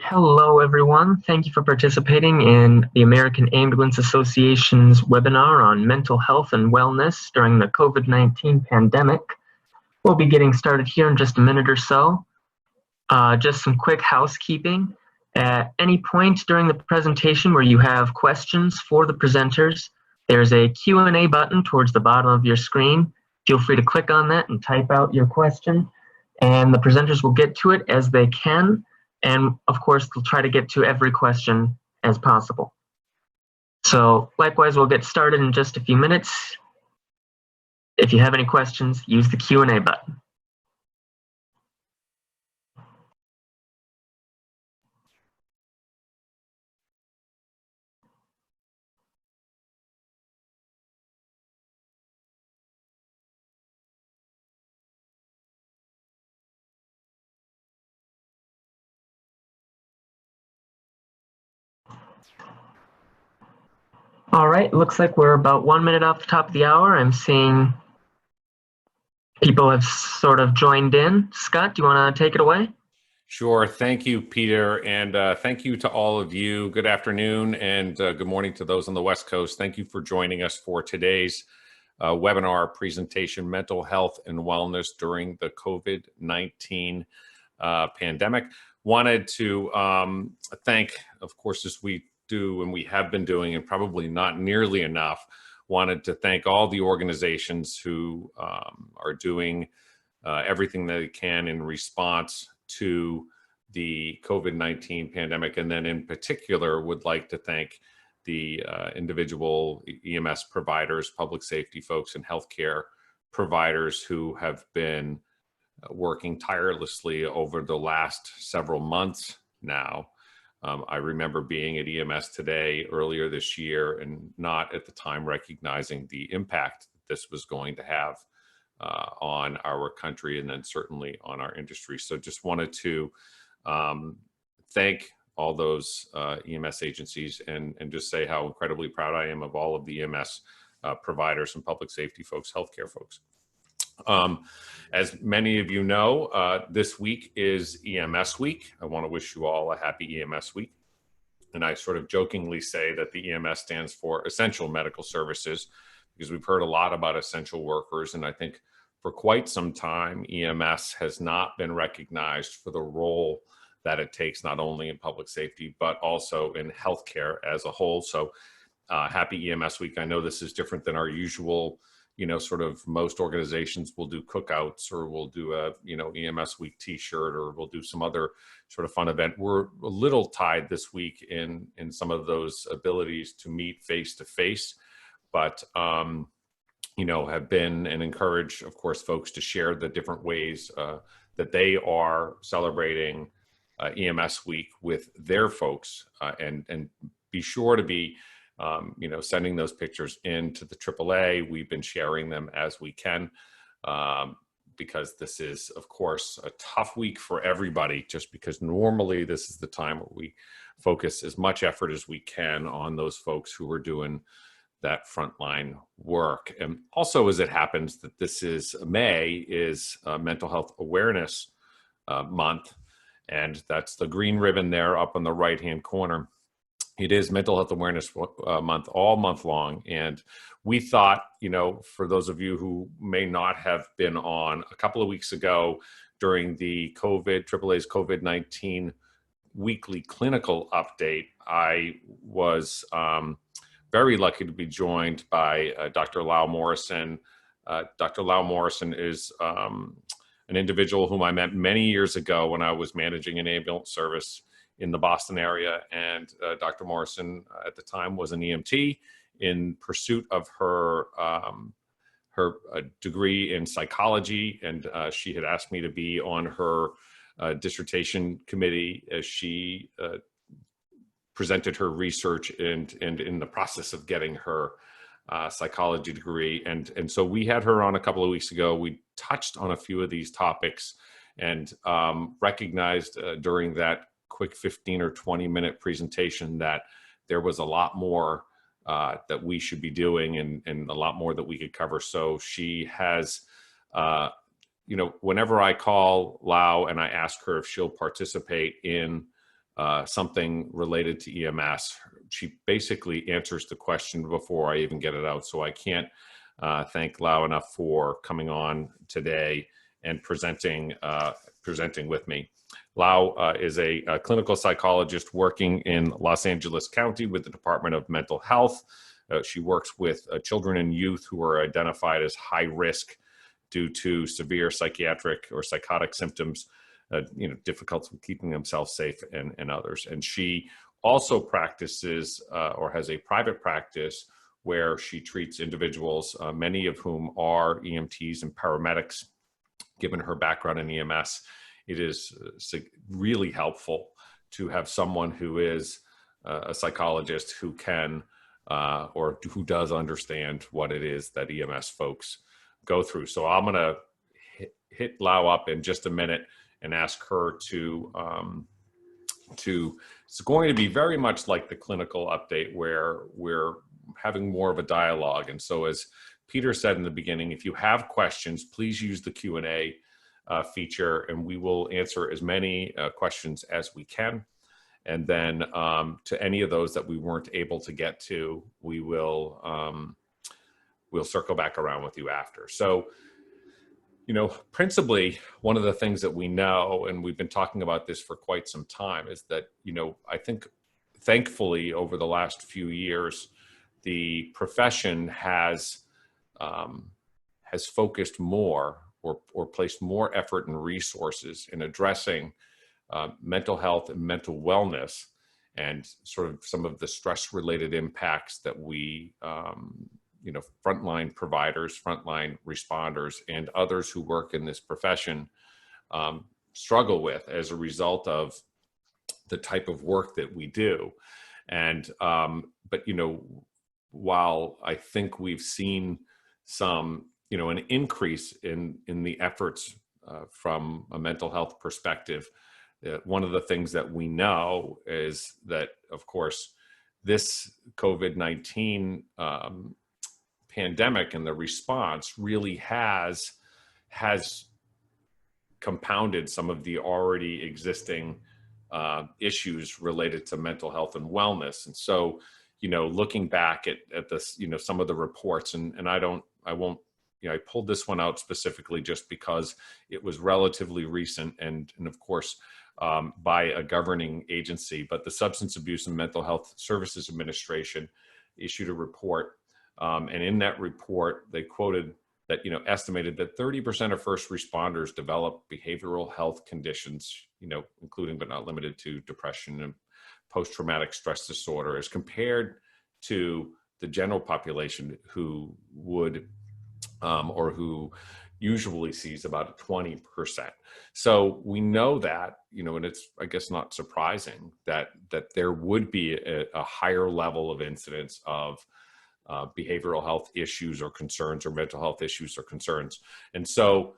Hello, everyone. Thank you for participating in the American Ambulance Association's webinar on mental health and wellness during the COVID-19 pandemic. We'll be getting started here in just a minute or so. Just some quick housekeeping. At any point during the presentation where you have questions for the presenters, there's a Q&A button towards the bottom of your screen. Feel free to click on that and type out your question, and the presenters will get to it as they can. And of course, they'll try to get to every question as possible. So likewise, we'll get started in just a few minutes. If you have any questions, use the Q&A button. All right, looks like we're about 1 minute off the top of the hour. I'm seeing people have sort of joined in. Scott, do you want to take it away? Sure. Thank you, Peter. And thank you to all of you. Good afternoon and good morning to those on the West Coast. Thank you for joining us for today's webinar presentation, Mental Health and Wellness During the COVID-19 Pandemic. Wanted to thank, of course, as we do and we have been doing, and probably not nearly enough, wanted to thank all the organizations who are doing everything they can in response to the COVID-19 pandemic. And then in particular, would like to thank the individual EMS providers, public safety folks, and healthcare providers who have been working tirelessly over the last several months now. I remember being at EMS Today earlier this year and not at the time recognizing the impact this was going to have on our country and then certainly on our industry. So just wanted to thank all those EMS agencies and just say how incredibly proud I am of all of the EMS providers and public safety folks, healthcare folks. As many of you know, this week is EMS week. I want to wish you all a happy EMS week. And I sort of jokingly say that the EMS stands for Essential Medical Services, because we've heard a lot about essential workers. And I think for quite some time, EMS has not been recognized for the role that it takes, not only in public safety, but also in healthcare as a whole. So happy EMS week. I know this is different than our usual, sort of most organizations will do cookouts or we'll do a, EMS week t-shirt, or we'll do some other sort of fun event. We're a little tied this week in some of those abilities to meet face to face, but, have been and encourage, of course, folks to share the different ways that they are celebrating EMS week with their folks, and be sure to be sending those pictures into the AAA. We've been sharing them as we can, because this is, of course, a tough week for everybody, just because normally this is the time where we focus as much effort as we can on those folks who are doing that frontline work. And also, as it happens, that this is May is Mental Health Awareness Month, and that's the green ribbon there up on the right-hand corner. It is Mental Health Awareness Month all month long. And we thought, for those of you who may not have been on, a couple of weeks ago during the AAA's COVID-19 weekly clinical update, I was very lucky to be joined by Dr. Lau Morrison. Dr. Lau Morrison is an individual whom I met many years ago when I was managing an ambulance service in the Boston area. And Dr. Morrison at the time was an EMT in pursuit of her degree in psychology. And she had asked me to be on her dissertation committee as she presented her research and in the process of getting her psychology degree. And so we had her on a couple of weeks ago. We touched on a few of these topics and recognized during that quick 15 or 20 minute presentation that there was a lot more that we should be doing and a lot more that we could cover. So she has, whenever I call Lau and I ask her if she'll participate in something related to EMS. She basically answers the question before I even get it out. So I can't thank Lau enough for coming on today and presenting with me. Lau is a clinical psychologist working in Los Angeles County with the Department of Mental Health. She works with children and youth who are identified as high risk due to severe psychiatric or psychotic symptoms, difficult keeping themselves safe and others. And she also practices or has a private practice where she treats individuals, many of whom are EMTs and paramedics. Given her background in EMS, it is really helpful to have someone who is a psychologist who can or who does understand what it is that EMS folks go through. So I'm going to hit Lau up in just a minute and ask her to it's going to be very much like the clinical update where we're having more of a dialogue. And so as Peter said in the beginning, if you have questions, please use the Q&A feature and we will answer as many questions as we can. And then to any of those that we weren't able to get to, we will we'll circle back around with you after. So, principally, one of the things that we know, and we've been talking about this for quite some time, is that, I think thankfully over the last few years, the profession has focused more or placed more effort and resources in addressing mental health and mental wellness and sort of some of the stress-related impacts that we, frontline providers, frontline responders, and others who work in this profession struggle with as a result of the type of work that we do. And, but, while I think we've seen some, an increase in the efforts from a mental health perspective, one of the things that we know is that, of course, this COVID-19 pandemic and the response really has compounded some of the already existing issues related to mental health and wellness. And so, looking back at this, some of the reports, and I won't, I pulled this one out specifically just because it was relatively recent and of course, by a governing agency, but the Substance Abuse and Mental Health Services Administration issued a report. And in that report, they quoted that, estimated that 30% of first responders develop behavioral health conditions, including but not limited to depression and post-traumatic stress disorder, as compared to the general population who would, or who usually sees about 20%. So we know that, and it's, I guess, not surprising that there would be a higher level of incidence of behavioral health issues or concerns or mental health issues or concerns. And so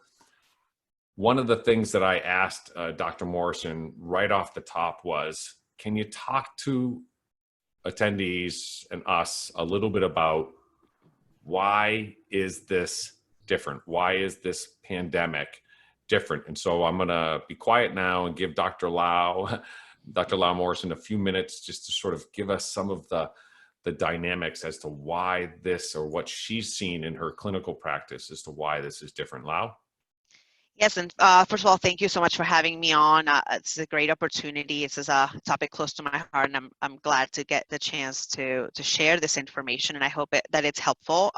one of the things that I asked Dr. Morrison right off the top was, can you talk to attendees and us a little bit about why is this different? Why is this pandemic different? And so I'm going to be quiet now and give Dr. Lau Morrison a few minutes just to sort of give us some of the dynamics as to why this, or what she's seen in her clinical practice as to why this is different. Lau? Yes, and first of all, thank you so much for having me on. It's a great opportunity. This is a topic close to my heart, and I'm glad to get the chance to share this information, and I hope that it's helpful.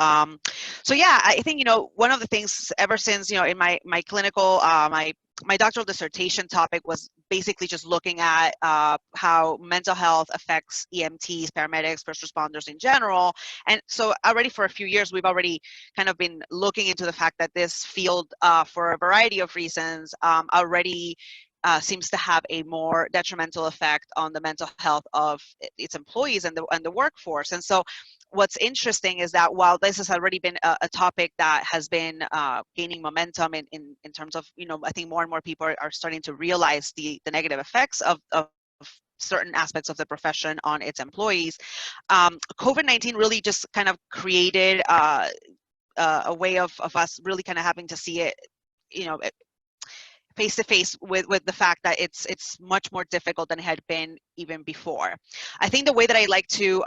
So yeah, I think, one of the things ever since, in my clinical, my doctoral dissertation topic was basically just looking at how mental health affects EMTs, paramedics, first responders in general. And so already for a few years, we've already kind of been looking into the fact that this field, for a variety of reasons, already seems to have a more detrimental effect on the mental health of its employees and the workforce. And so what's interesting is that while this has already been a topic that has been gaining momentum in terms of, I think more and more people are starting to realize the negative effects of certain aspects of the profession on its employees, COVID-19 really just kind of created a way of us really kind of having to see it, face to face with the fact that it's much more difficult than it had been even before. I think the way that I like to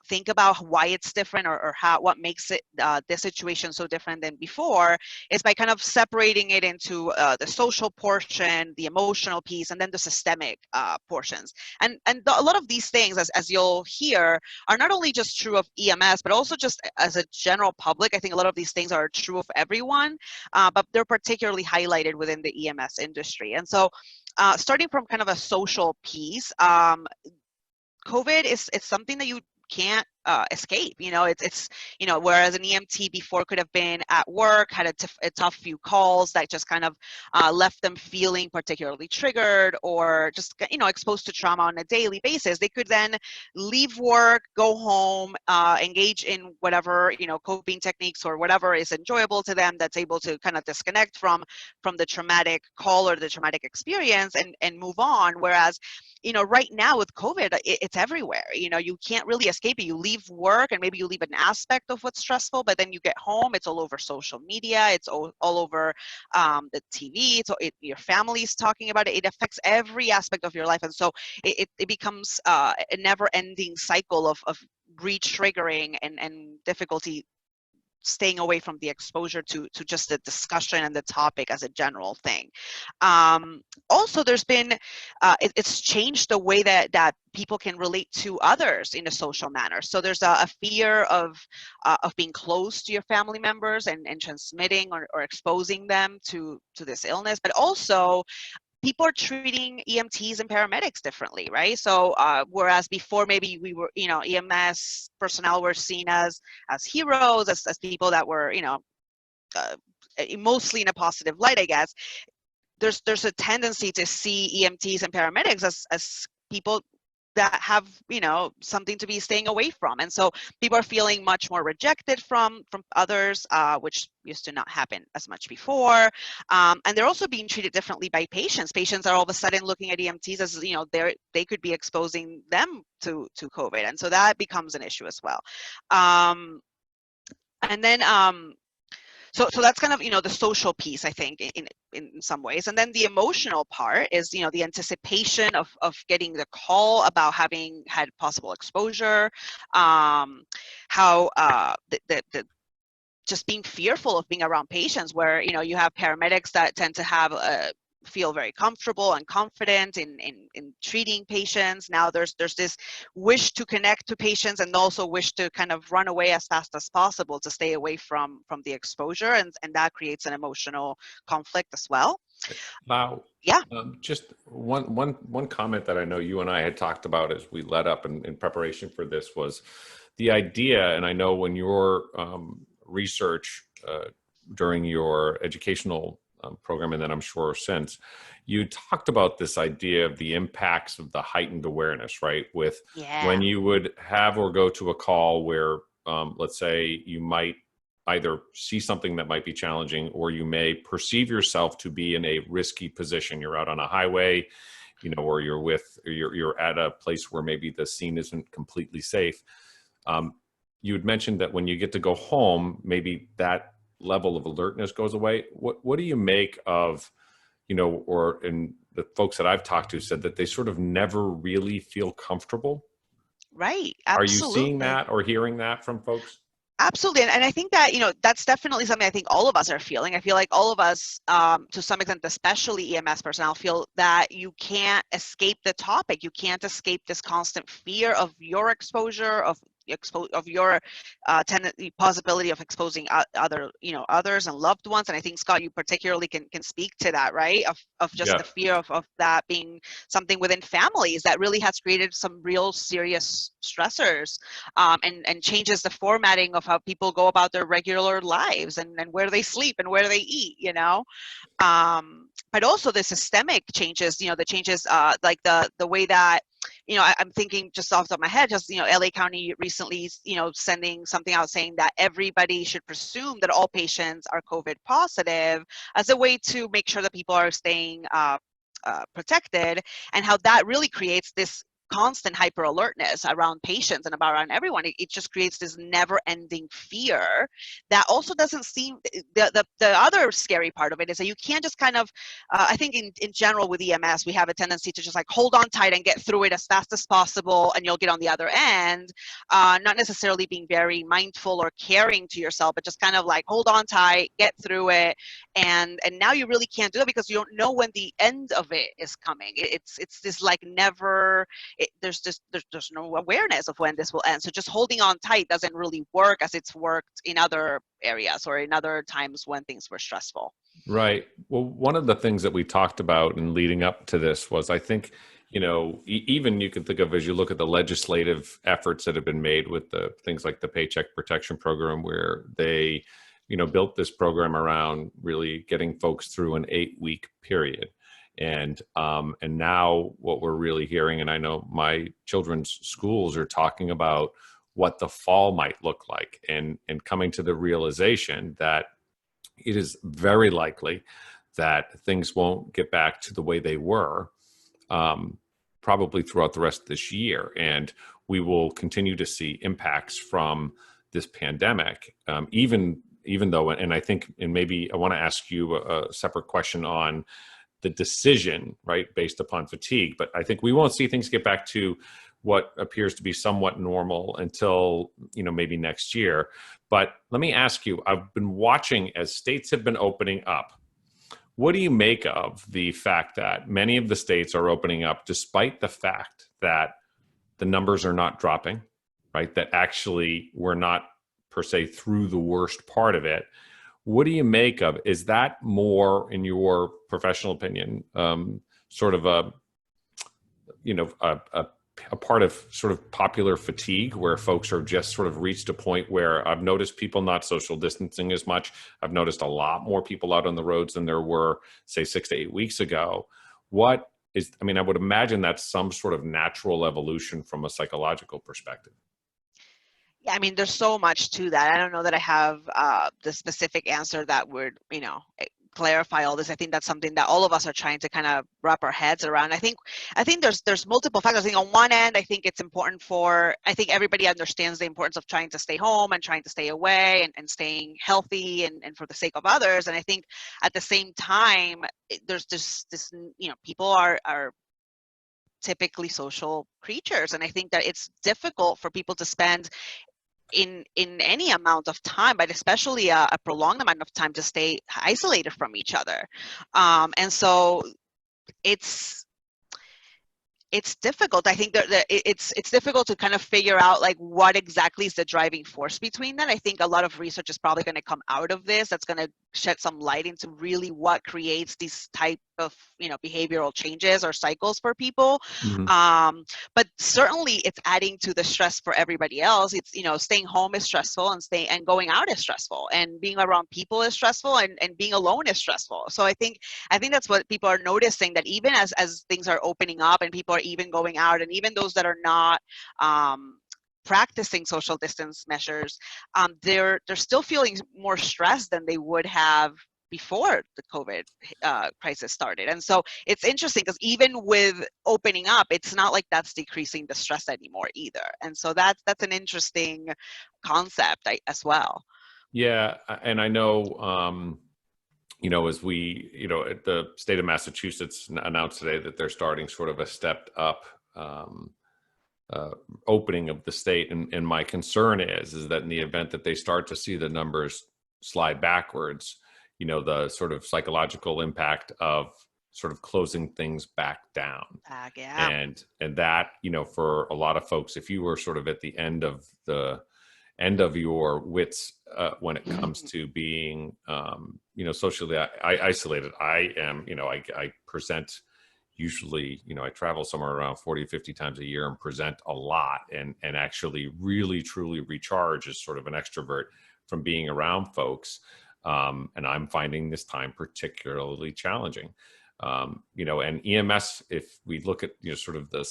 think about why it's different, or what makes it this situation so different than before, is by kind of separating it into the social portion, the emotional piece, and then the systemic portions. And a lot of these things, as you'll hear, are not only just true of EMS, but also just as a general public. I think a lot of these things are true of everyone, but they're particularly highlighted within the EMS industry. And so starting from kind of a social piece, COVID is something that you can't escape. It's whereas an EMT before could have been at work, had a tough few calls that just kind of left them feeling particularly triggered, or just exposed to trauma on a daily basis, they could then leave work, go home, engage in whatever coping techniques or whatever is enjoyable to them, that's able to kind of disconnect from the traumatic call or the traumatic experience, and move on. Whereas right now with COVID, it's everywhere. You can't really escape it. You leave work and maybe you leave an aspect of what's stressful, but then you get home, it's all over social media, it's all over the TV, your family's talking about it. It affects every aspect of your life. And so it becomes a never-ending cycle of re-triggering and difficulty staying away from the exposure to just the discussion and the topic as a general thing. Also, there's been, it's changed the way that people can relate to others in a social manner. So there's a fear of being close to your family members and transmitting or exposing them to this illness, but also people are treating EMTs and paramedics differently, right? So whereas before maybe we were, EMS personnel were seen as heroes, as people that were, mostly in a positive light, I guess, there's a tendency to see EMTs and paramedics as people that have something to be staying away from. And so people are feeling much more rejected from others, which used to not happen as much before. And they're also being treated differently by patients. Patients are all of a sudden looking at EMTs as they could be exposing them to COVID, and so that becomes an issue as well. And then so that's kind of the social piece, I think, in some ways. And then the emotional part is the anticipation of getting the call about having had possible exposure, how the just being fearful of being around patients, where you have paramedics that tend to have feel very comfortable and confident in treating patients. Now there's this wish to connect to patients, and also wish to kind of run away as fast as possible to stay away from the exposure, and that creates an emotional conflict as well. Now, yeah, just one comment that I know you and I had talked about as we led up in preparation for this was the idea, and I know when your research during your educational program, and then I'm sure since, you talked about this idea of the impacts of the heightened awareness, right? With when you would have or go to a call where, let's say, you might either see something that might be challenging, or you may perceive yourself to be in a risky position. You're out on a highway, or you're at a place where maybe the scene isn't completely safe. You had mentioned that when you get to go home, maybe that level of alertness goes away. What do you make of, and the folks that I've talked to said that they sort of never really feel comfortable? Right. Absolutely. Are you seeing that or hearing that from folks? Absolutely. And I think that, that's definitely something I think all of us are feeling. I feel like all of us, to some extent, especially EMS personnel, feel that you can't escape the topic. You can't escape this constant fear of your exposure, of your possibility of exposing others and loved ones. And I think, Scott, you particularly can speak to that, right? Of just the fear of that being something within families that really has created some real serious stressors, and changes the formatting of how people go about their regular lives, and where they sleep and where they eat, but also the systemic changes, the changes, like the way that, I'm thinking just off the top of my head, just, LA County recently, sending something out saying that everybody should presume that all patients are COVID positive, as a way to make sure that people are staying protected, and how that really creates this constant hyper alertness around patients and around everyone. It just creates this never ending fear that also doesn't seem, the other scary part of it is that you can't just kind of, I think in general with EMS, we have a tendency to just like hold on tight and get through it as fast as possible and you'll get on the other end, not necessarily being very mindful or caring to yourself, but just kind of like hold on tight, get through it. And now you really can't do it because you don't know when the end of it is coming. It's this like never, there's no awareness of when this will end. So just holding on tight doesn't really work as it's worked in other areas or in other times when things were stressful. Right. Well, one of the things that we talked about in leading up to this was, I think, even you can think of, as you look at the legislative efforts that have been made with the things like the Paycheck Protection Program, where they, built this program around really getting folks through an 8-week period. And now what we're really hearing, and I know my children's schools are talking about what the fall might look like, and coming to the realization that it is very likely that things won't get back to the way they were probably throughout the rest of this year. And we will continue to see impacts from this pandemic, even though, and I think, and maybe I want to ask you a separate question on the decision, right, based upon fatigue. But I think we won't see things get back to what appears to be somewhat normal until, maybe next year. But let me ask you, I've been watching as states have been opening up. What do you make of the fact that many of the states are opening up despite the fact that the numbers are not dropping, right? That actually we're not per se through the worst part of it. What do you make of, is that more, in your professional opinion, sort of a part of sort of popular fatigue, where folks are just sort of reached a point where I've noticed people not social distancing as much. I've noticed a lot more people out on the roads than there were, say, 6 to 8 weeks ago. I would imagine that's some sort of natural evolution from a psychological perspective. Yeah, I mean, there's so much to that. I don't know that I have the specific answer that would, clarify all this. I think that's something that all of us are trying to kind of wrap our heads around. I think there's multiple factors. I think on one end, I think it's important I think everybody understands the importance of trying to stay home and trying to stay away and staying healthy and for the sake of others. And I think at the same time, there's this, people are typically social creatures. And I think that it's difficult for people to spend in any amount of time, but especially a prolonged amount of time, to stay isolated from each other. And so it's difficult. I think that it's difficult to kind of figure out like what exactly is the driving force between that. I think a lot of research is probably going to come out of this that's going to shed some light into really what creates these type of behavioral changes or cycles for people. Mm-hmm. But certainly it's adding to the stress for everybody else. It's staying home is stressful, and going out is stressful, and being around people is stressful, and being alone is stressful. So I think that's what people are noticing, that even as things are opening up and people are even going out, and even those that are not practicing social distance measures, they're still feeling more stressed than they would have before the COVID crisis started. And so it's interesting because even with opening up, it's not like that's decreasing the stress anymore either. And so that's an interesting concept as well. Yeah, and I know, as we, the state of Massachusetts announced today that they're starting sort of a stepped up opening of the state. And my concern is that in the event that they start to see the numbers slide backwards, the sort of psychological impact of sort of closing things back down. Yeah. And that, for a lot of folks, if you were sort of at the end of your wits when it comes to being, socially isolated. I am, I present usually, I travel somewhere around 40, 50 times a year and present a lot, and actually really, truly recharge as sort of an extrovert from being around folks. And I'm finding this time particularly challenging. And EMS, if we look at, sort of the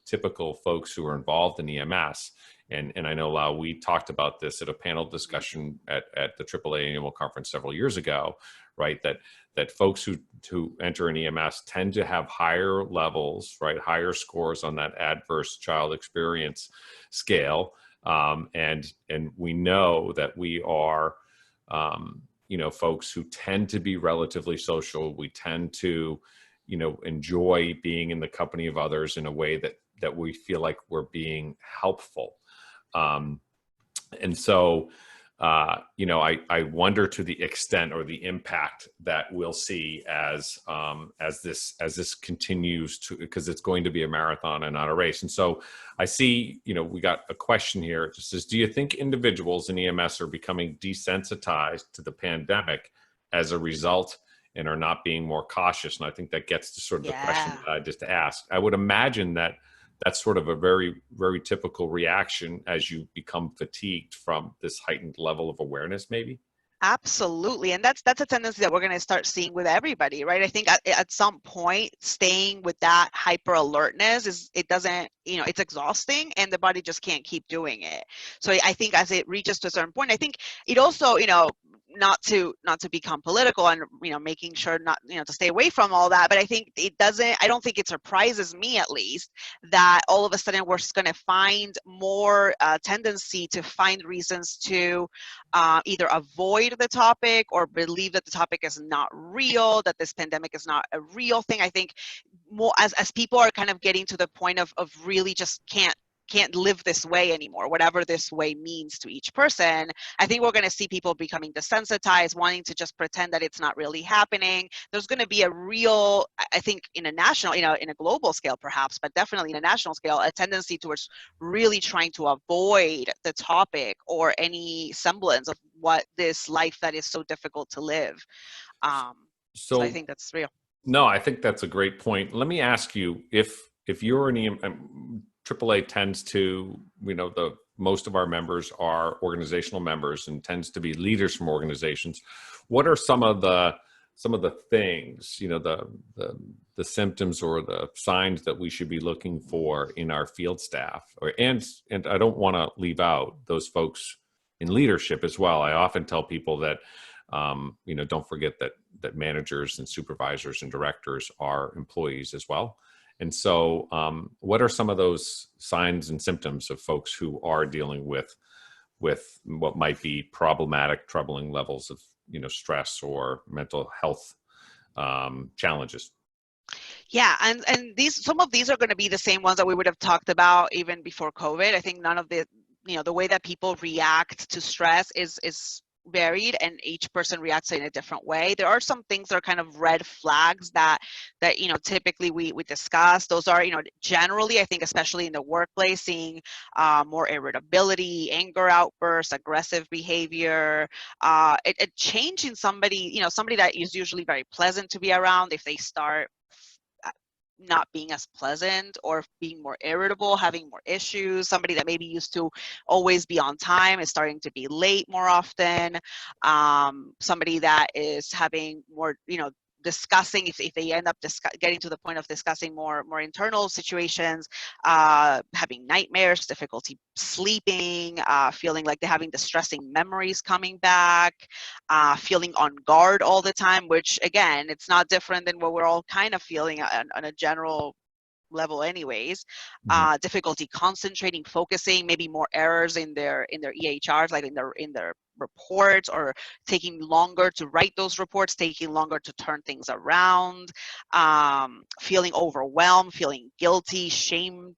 typical folks who are involved in EMS, and I know, Lau, we talked about this at a panel discussion at the AAA annual conference several years ago, right? That folks who enter an EMS tend to have higher levels, right? Higher scores on that adverse child experience scale. And we know that we are, folks who tend to be relatively social. We tend to, enjoy being in the company of others in a way that we feel like we're being helpful. And so, I wonder to the extent or the impact that we'll see as this continues to, because it's going to be a marathon and not a race. And so I see, we got a question here. It just says, do you think individuals in EMS are becoming desensitized to the pandemic as a result and are not being more cautious? And I think that gets to sort of the question that I just asked. I would imagine that that's sort of a very, very typical reaction as you become fatigued from this heightened level of awareness, maybe. Absolutely. And that's a tendency that we're going to start seeing with everybody, right? I think at some point, staying with that hyper alertness it's exhausting, and the body just can't keep doing it. So I think as it reaches to a certain point, I think it also, not to become political and, making sure not, to stay away from all that. But I think I don't think it surprises me, at least, that all of a sudden we're going to find more tendency to find reasons to either avoid the topic or believe that the topic is not real, that this pandemic is not a real thing. I think more as people are kind of getting to the point of really just can't live this way anymore, whatever this way means to each person. I think we're going to see people becoming desensitized, wanting to just pretend that it's not really happening. There's going to be a real, I think, in a national, in a global scale perhaps, but definitely in a national scale, a tendency towards really trying to avoid the topic or any semblance of what this life that is so difficult to live. So I think that's real. No, I think that's a great point. Let me ask you, if you're an AAA tends to, most of our members are organizational members and tends to be leaders from organizations. What are some of the things, the symptoms or the signs that we should be looking for in our field staff? And I don't want to leave out those folks in leadership as well. I often tell people that, don't forget that managers and supervisors and directors are employees as well. And so what are some of those signs and symptoms of folks who are dealing with what might be problematic, troubling levels of, stress or mental health challenges? Yeah, and some of these are going to be the same ones that we would have talked about even before COVID. I think none of the, the way that people react to stress is varied, and each person reacts in a different way. There are some things that are kind of red flags that typically we discuss. Those are, generally, I think, especially in the workplace, seeing more irritability, anger outbursts, aggressive behavior, it changing somebody, somebody that is usually very pleasant to be around. If they start not being as pleasant or being more irritable, having more issues, somebody that maybe used to always be on time is starting to be late more often, somebody that is having more, discussing, if they end up getting to the point of discussing more internal situations, having nightmares, difficulty sleeping, feeling like they're having distressing memories coming back, feeling on guard all the time, which again, it's not different than what we're all kind of feeling on a general level anyways. Difficulty concentrating, focusing, maybe more errors in their EHRs, like in their reports, or taking longer to write those reports, taking longer to turn things around, feeling overwhelmed, feeling guilty, shamed,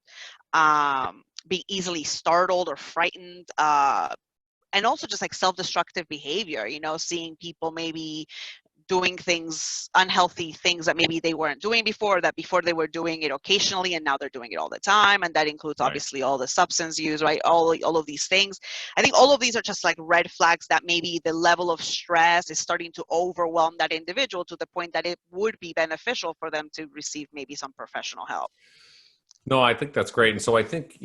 being easily startled or frightened, and also just like self-destructive behavior, seeing people maybe doing unhealthy things that maybe they weren't doing before, that before they were doing it occasionally and now they're doing it all the time. And that includes obviously all the substance use, right? All of these things. I think all of these are just like red flags that maybe the level of stress is starting to overwhelm that individual to the point that it would be beneficial for them to receive maybe some professional help. No, I think that's great. And so I think,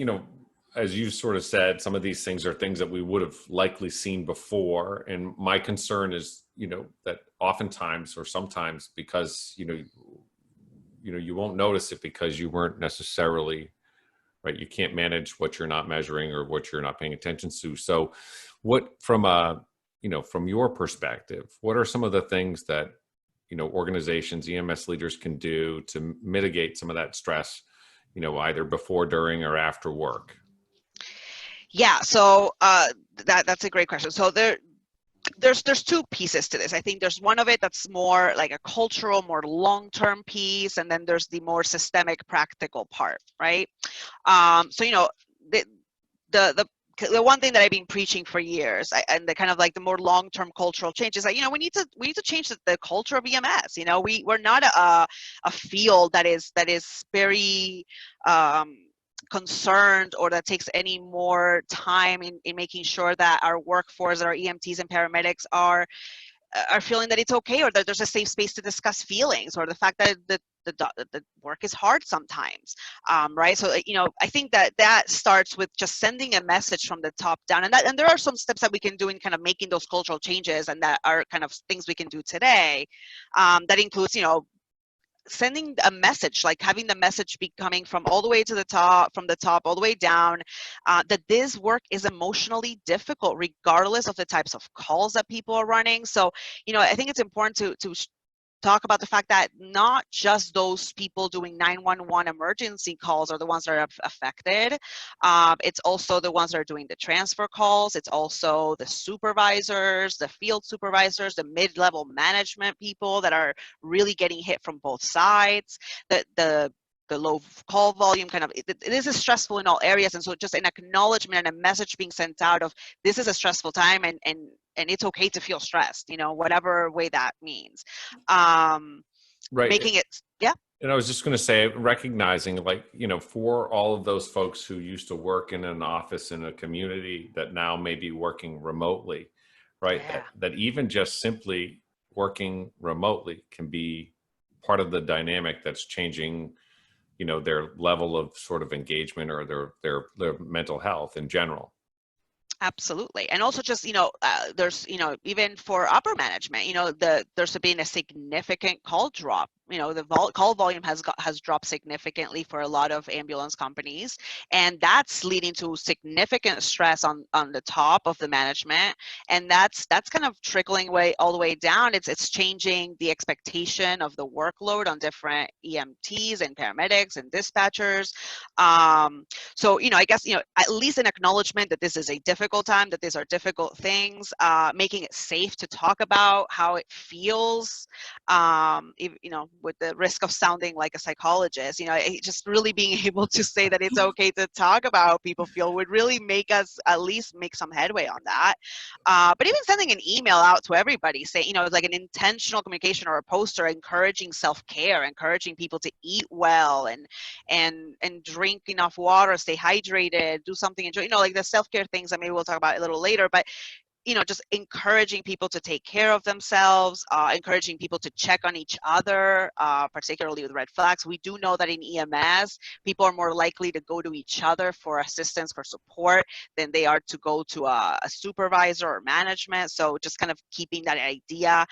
as you sort of said, some of these things are things that we would have likely seen before. And my concern is, that oftentimes or sometimes because, you won't notice it because you weren't necessarily, right? You can't manage what you're not measuring or what you're not paying attention to. So what, from a from your perspective, what are some of the things that, organizations, EMS leaders can do to mitigate some of that stress, either before, during, or after work? Yeah, so that's a great question. So there's two pieces to this. I think there's one of it that's more like a cultural, more long-term piece, and then there's the more systemic, practical part, right? So the one thing that I've been preaching for years, and the kind of like the more long-term cultural change is that we need to change the culture of EMS. We're not a field that is very concerned, or that takes any more time in making sure that our workforce, our EMTs and paramedics are feeling that it's okay, or that there's a safe space to discuss feelings, or the fact that the work is hard sometimes, right? So I think that starts with just sending a message from the top down, and there are some steps that we can do in kind of making those cultural changes, and that are kind of things we can do today. That includes sending a message, like having the message be coming from all the way to the top, from the top all the way down, that this work is emotionally difficult regardless of the types of calls that people are running. So I think it's important to talk about the fact that not just those people doing 911 emergency calls are the ones that are affected. It's also the ones that are doing the transfer calls. It's also the supervisors, the field supervisors, the mid-level management people that are really getting hit from both sides. The low call volume, it is stressful in all areas. And so just an acknowledgement and a message being sent out of, this is a stressful time, and it's okay to feel stressed, whatever way that means. Right. Making it, yeah. And I was just going to say, recognizing, for all of those folks who used to work in an office in a community that now may be working remotely, right? Yeah. That even just simply working remotely can be part of the dynamic that's changing, their level of sort of engagement, or their mental health in general. Absolutely. And also just, there's, even for upper management, there's been a significant call drop. The call volume has dropped significantly for a lot of ambulance companies, and that's leading to significant stress on the top of the management, and that's kind of trickling all the way down. It's changing the expectation of the workload on different EMTs and paramedics and dispatchers. So I guess at least an acknowledgement that this is a difficult time, that these are difficult things, making it safe to talk about how it feels, with the risk of sounding like a psychologist, just really being able to say that it's okay to talk about how people feel would really make us at least make some headway on that. But even sending an email out to everybody, saying, it's like an intentional communication or a poster encouraging self-care, encouraging people to eat well and drink enough water, stay hydrated, do something, enjoy, like the self-care things that maybe we'll talk about a little later. But just encouraging people to take care of themselves, encouraging people to check on each other, particularly with red flags. We do know that in EMS, people are more likely to go to each other for assistance, for support, than they are to go to a supervisor or management. So just kind of keeping that idea,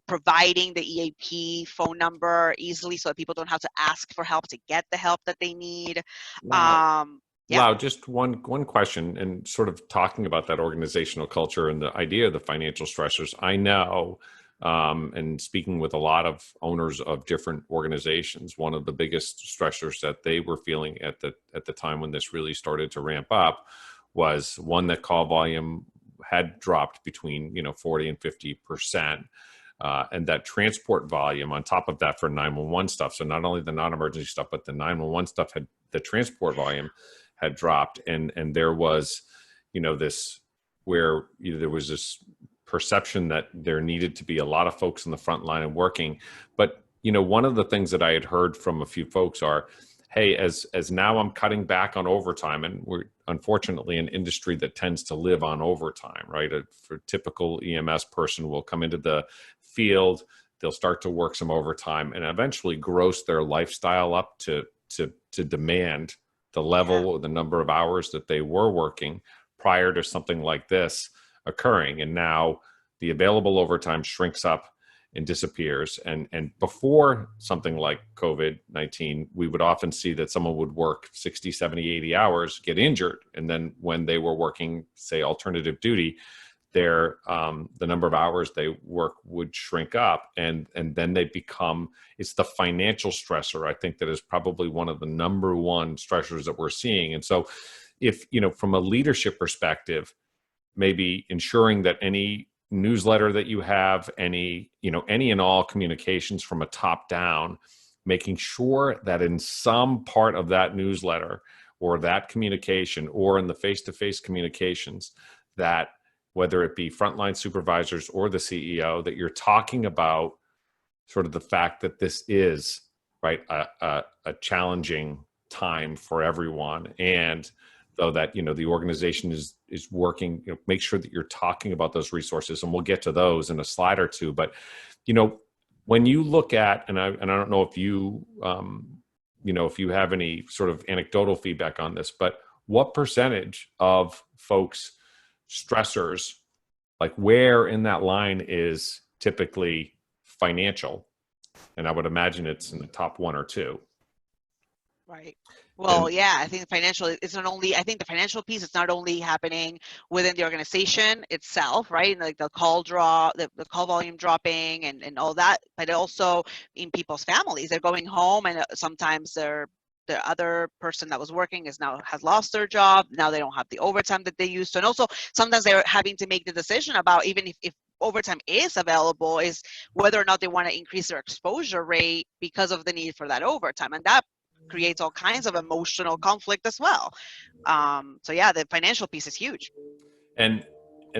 providing the EAP phone number easily so that people don't have to ask for help to get the help that they need. Wow. Yeah. Lau, just one question, and sort of talking about that organizational culture and the idea of the financial stressors. I know, and speaking with a lot of owners of different organizations, one of the biggest stressors that they were feeling at the time when this really started to ramp up was, one, that call volume had dropped between 40 and 50%. And that transport volume on top of that for 911 stuff. So not only the non-emergency stuff, but the 911 stuff the transport volume had dropped. And there was, this where there was this perception that there needed to be a lot of folks in the front line and working. But, one of the things that I had heard from a few folks are, hey, as now I'm cutting back on overtime, and we're unfortunately an industry that tends to live on overtime, right? For a typical EMS person will come into the field, they'll start to work some overtime, and eventually gross their lifestyle up to demand the level or the number of hours that they were working prior to something like this occurring. And now the available overtime shrinks up and disappears. And before something like COVID-19, we would often see that someone would work 60, 70, 80 hours, get injured. And then when they were working, say, alternative duty, the number of hours they work would shrink up, and then they become, it's the financial stressor, I think, that is probably one of the number one stressors that we're seeing. And so if, from a leadership perspective, maybe ensuring that any newsletter that you have, any and all communications from a top down, making sure that in some part of that newsletter or that communication or in the face-to-face communications, that whether it be frontline supervisors or the CEO, that you're talking about sort of the fact that this is, right, a challenging time for everyone. And though that, the organization is working, make sure that you're talking about those resources, and we'll get to those in a slide or two. But, when you look at, and I don't know if you, if you have any sort of anecdotal feedback on this, but what percentage of folks' stressors, like where in that line is typically financial? And I would imagine it's in the top one or two. Right. Well, yeah, I think the financial piece is not only happening within the organization itself, right? Like the call volume dropping and all that, but also in people's families. They're going home, and sometimes the other person that was working has lost their job. Now they don't have the overtime that they used to. And also sometimes they're having to make the decision about, even if overtime is available, is whether or not they want to increase their exposure rate because of the need for that overtime. And that creates all kinds of emotional conflict as well. So yeah, the financial piece is huge. And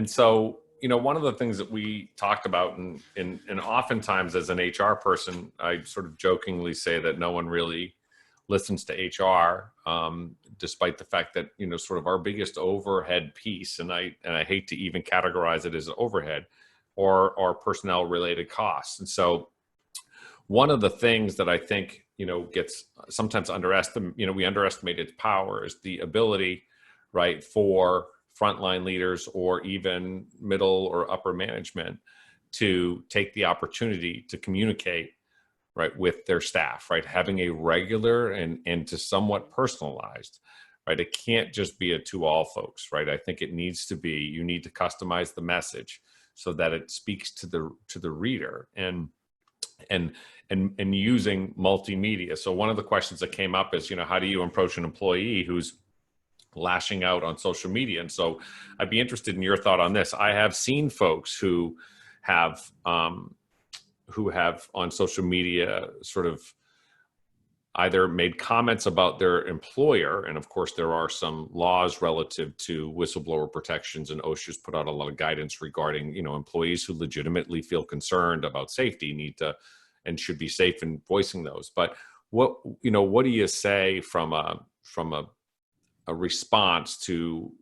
so, one of the things that we talked about, and oftentimes as an HR person, I sort of jokingly say that no one really listens to HR, despite the fact that, sort of our biggest overhead piece, and I hate to even categorize it as overhead, or personnel related costs. And so one of the things that I think, gets sometimes underestimated, we underestimate its power, is the ability, right, for frontline leaders or even middle or upper management to take the opportunity to communicate, right, with their staff, right, having a regular and to somewhat personalized, right. It can't just be a to all folks, right. I think it needs to be, you need to customize the message so that it speaks to the reader, and using multimedia. So one of the questions that came up is, how do you approach an employee who's lashing out on social media? And so I'd be interested in your thought on this. I have seen folks who have on social media sort of either made comments about their employer, and of course there are some laws relative to whistleblower protections, and OSHA's put out a lot of guidance regarding, employees who legitimately feel concerned about safety need to and should be safe in voicing those. But what do you say from a response to,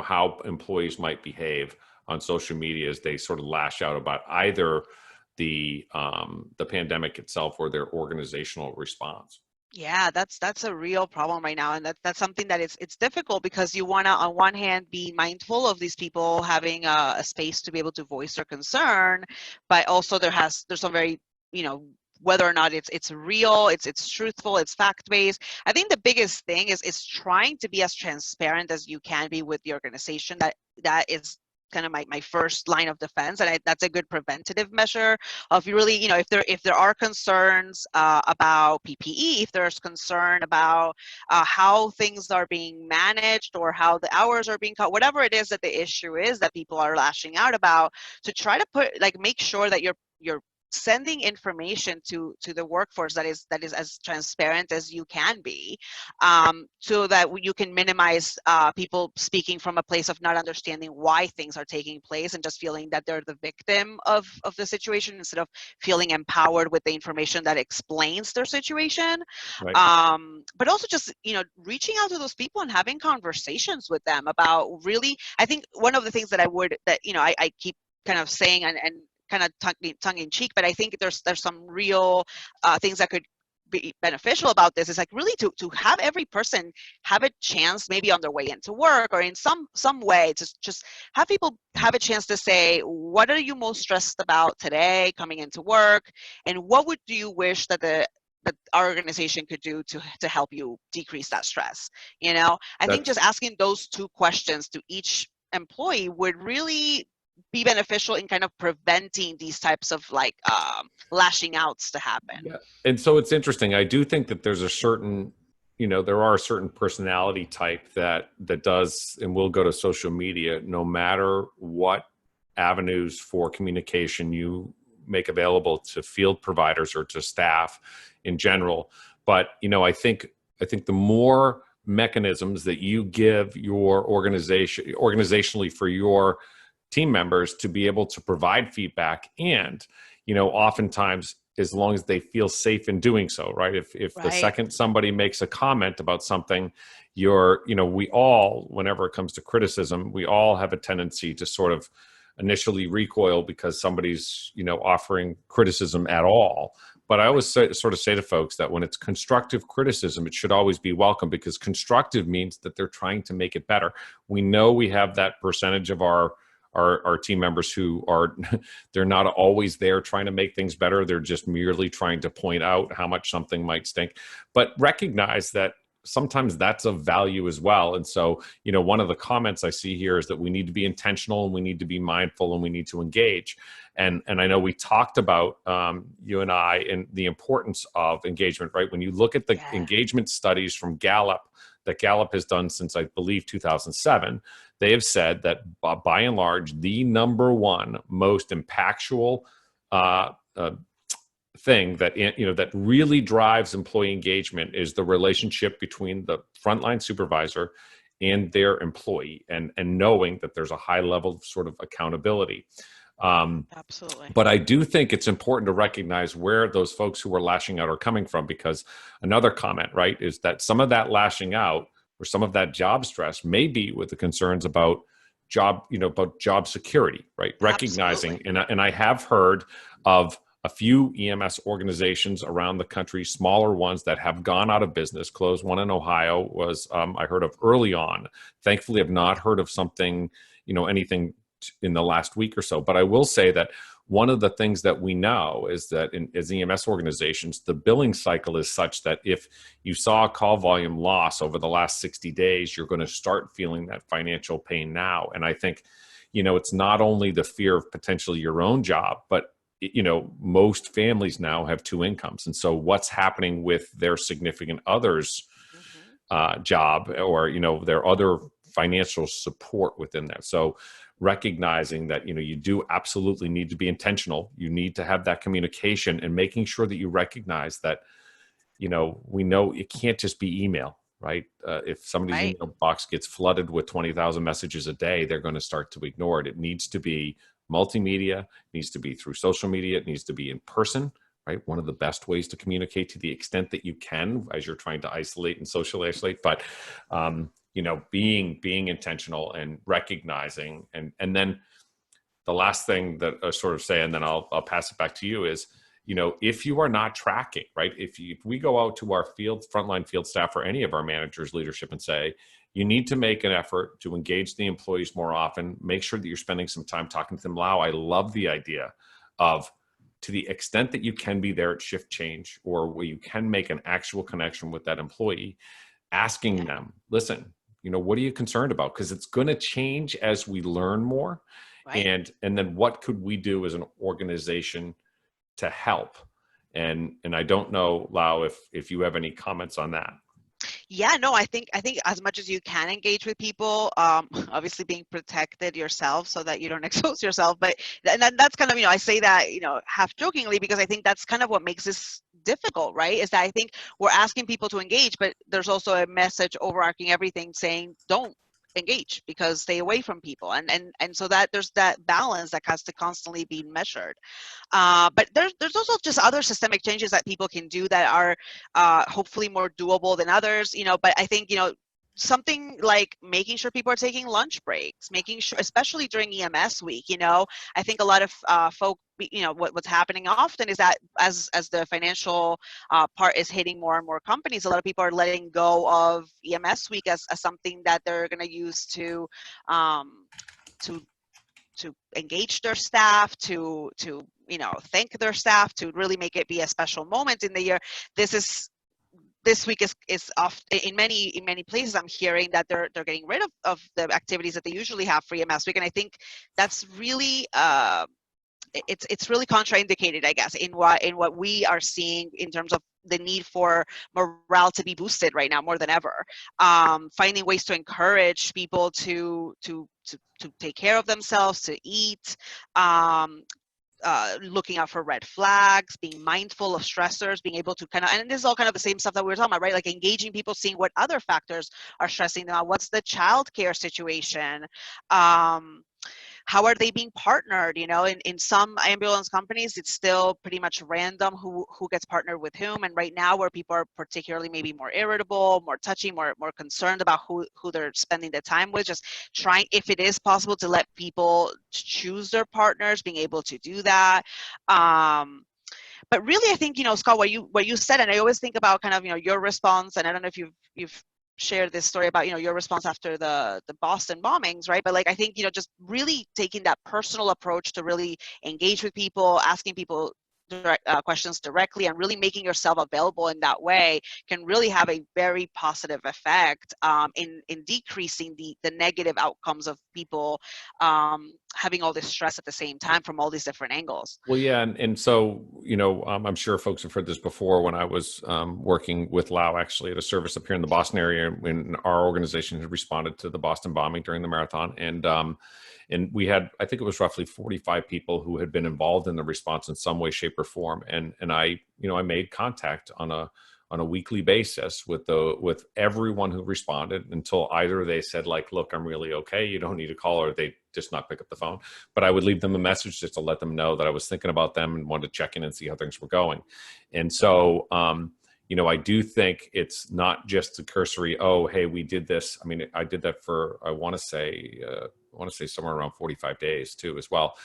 how employees might behave on social media as they sort of lash out about either the pandemic itself or their organizational response? Yeah, that's a real problem right now, and that's something that it's difficult, because you want to, on one hand, be mindful of these people having a space to be able to voice their concern, but also there's some very, whether or not it's real, it's truthful, it's fact-based. I think the biggest thing is trying to be as transparent as you can be with the organization. That is kind of my first line of defense, and that's a good preventative measure of, you really, if there are concerns about PPE, if there's concern about how things are being managed or how the hours are being cut, whatever it is that the issue is that people are lashing out about, to try to make sure that you're sending information to the workforce that is as transparent as you can be, so that you can minimize people speaking from a place of not understanding why things are taking place and just feeling that they're the victim of the situation, instead of feeling empowered with the information that explains their situation. Right. But also just, reaching out to those people and having conversations with them about, really, I think one of the things that I keep kind of saying, and kind of tongue in cheek, but I think there's some real things that could be beneficial about this, is like really to have every person have a chance, maybe on their way into work or in some way, to just have people have a chance to say, what are you most stressed about today coming into work, and what would you wish that our organization could do to help you decrease that stress? I think just asking those two questions to each employee would really be beneficial in kind of preventing these types of like lashing outs to happen. Yeah. And so it's interesting. I do think that there's a certain, there are a certain personality type that does and will go to social media no matter what avenues for communication you make available to field providers or to staff in general. But, I think the more mechanisms that you give your organizationally for your team members to be able to provide feedback, and oftentimes as long as they feel safe in doing so, right? If Right. the second somebody makes a comment about something, we all, whenever it comes to criticism, we all have a tendency to sort of initially recoil because somebody's offering criticism at all. But I always sort of say to folks that when it's constructive criticism, it should always be welcome, because constructive means that they're trying to make it better. We know we have that percentage of our team members who are, they're not always there trying to make things better. They're just merely trying to point out how much something might stink. But recognize that sometimes that's of value as well. And so, one of the comments I see here is that we need to be intentional, and we need to be mindful, and we need to engage. And I know we talked about, you and I, and the importance of engagement, right? When you look at the engagement studies from Gallup, that Gallup has done since, I believe, 2007, they have said that by and large, the number one most impactful thing that that really drives employee engagement is the relationship between the frontline supervisor and their employee, and knowing that there's a high level of sort of accountability. Absolutely. But I do think it's important to recognize where those folks who are lashing out are coming from, because another comment, right, is that some of that lashing out or some of that job stress may be with the concerns about job security, right? Recognizing, and I have heard of a few EMS organizations around the country, smaller ones that have gone out of business, closed. One in Ohio was, I heard of early on. Thankfully, I've not heard of something, anything in the last week or so. But I will say that one of the things that we know is that as EMS organizations, the billing cycle is such that if you saw a call volume loss over the last 60 days, you're going to start feeling that financial pain now. And I think, it's not only the fear of potentially your own job, but most families now have two incomes. And so what's happening with their significant other's job, or, their other financial support within that. So recognizing that, you do absolutely need to be intentional. You need to have that communication, and making sure that you recognize that, we know it can't just be email, right? If somebody's email box gets flooded with 20,000 messages a day, they're going to start to ignore it. It needs to be multimedia, it needs to be through social media, it needs to be in person, right? One of the best ways to communicate, to the extent that you can, as you're trying to isolate and social isolate, but being intentional and recognizing, and then the last thing that I sort of say, and then I'll pass it back to you, is, if you are not tracking, right? If we go out to our frontline field staff or any of our managers, leadership, and say, you need to make an effort to engage the employees more often, make sure that you're spending some time talking to them. Lau, I love the idea of, to the extent that you can be there at shift change, or where you can make an actual connection with that employee, asking them, listen, what are you concerned about? Because it's going to change as we learn more. Right. And then what could we do as an organization to help? And I don't know, Lau, if you have any comments on that. Yeah, no, I think as much as you can engage with people, obviously being protected yourself so that you don't expose yourself. But that's kind of, I say that, half jokingly, because I think that's kind of what makes this difficult, right? Is that I think we're asking people to engage, but there's also a message overarching everything saying, don't engage, because stay away from people. And so that there's that balance that has to constantly be measured. But there's also just other systemic changes that people can do that are hopefully more doable than others, but I think, something like making sure people are taking lunch breaks, making sure, especially during EMS week, I think a lot of folk, what's happening often is that as the financial part is hitting more and more companies, a lot of people are letting go of EMS week as something that they're going to use to engage their staff, to thank their staff, to really make it be a special moment in the year. This is this week is off in many places. I'm hearing that they're getting rid of the activities that they usually have for EMS week, and I think that's really it's really contraindicated, I guess, in what we are seeing in terms of the need for morale to be boosted right now more than ever. Finding ways to encourage people to take care of themselves, to eat, looking out for red flags, being mindful of stressors, being able to kind of, and this is all kind of the same stuff that we were talking about, right? Like engaging people, seeing what other factors are stressing them out. What's the childcare situation? How are they being partnered? You know, in some ambulance companies, it's still pretty much random who gets partnered with whom. And right now, where people are particularly maybe more irritable, more touchy, more concerned about who they're spending the time with, just trying, if it is possible, to let people choose their partners, being able to do that. But really, I think, you know, Scott, what you said, and I always think about kind of, you know, your response, and I don't know if you've shared this story about, you know, your response after the Boston bombings, right? But like, I think, you know, just really taking that personal approach to really engage with people, asking people questions directly, and really making yourself available in that way can really have a very positive effect in decreasing the negative outcomes of people having all this stress at the same time from all these different angles. Well, yeah, and so, you know, I'm sure folks have heard this before. When I was working with Lau, actually, at a service up here in the Boston area, when our organization had responded to the Boston bombing during the marathon, and we had, I think it was roughly 45 people who had been involved in the response in some way, shape, or form. And I, you know, I made contact on a weekly basis with everyone who responded until either they said like, look, I'm really okay, you don't need to call, or they just not pick up the phone. But I would leave them a message just to let them know that I was thinking about them and wanted to check in and see how things were going. And so, you know, I do think it's not just a cursory, oh, hey, we did this. I mean, I did that for, I want to say somewhere around 45 days too, as well,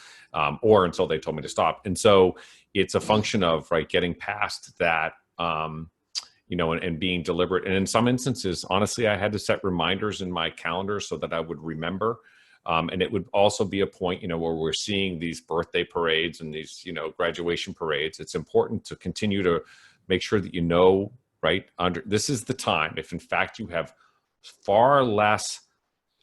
or until they told me to stop. And so it's a function of, right, getting past that, you know, and being deliberate. And in some instances, honestly, I had to set reminders in my calendar so that I would remember. And it would also be a point, you know, where we're seeing these birthday parades and these, you know, graduation parades. It's important to continue to make sure that, you know, right, this is the time, if in fact you have far less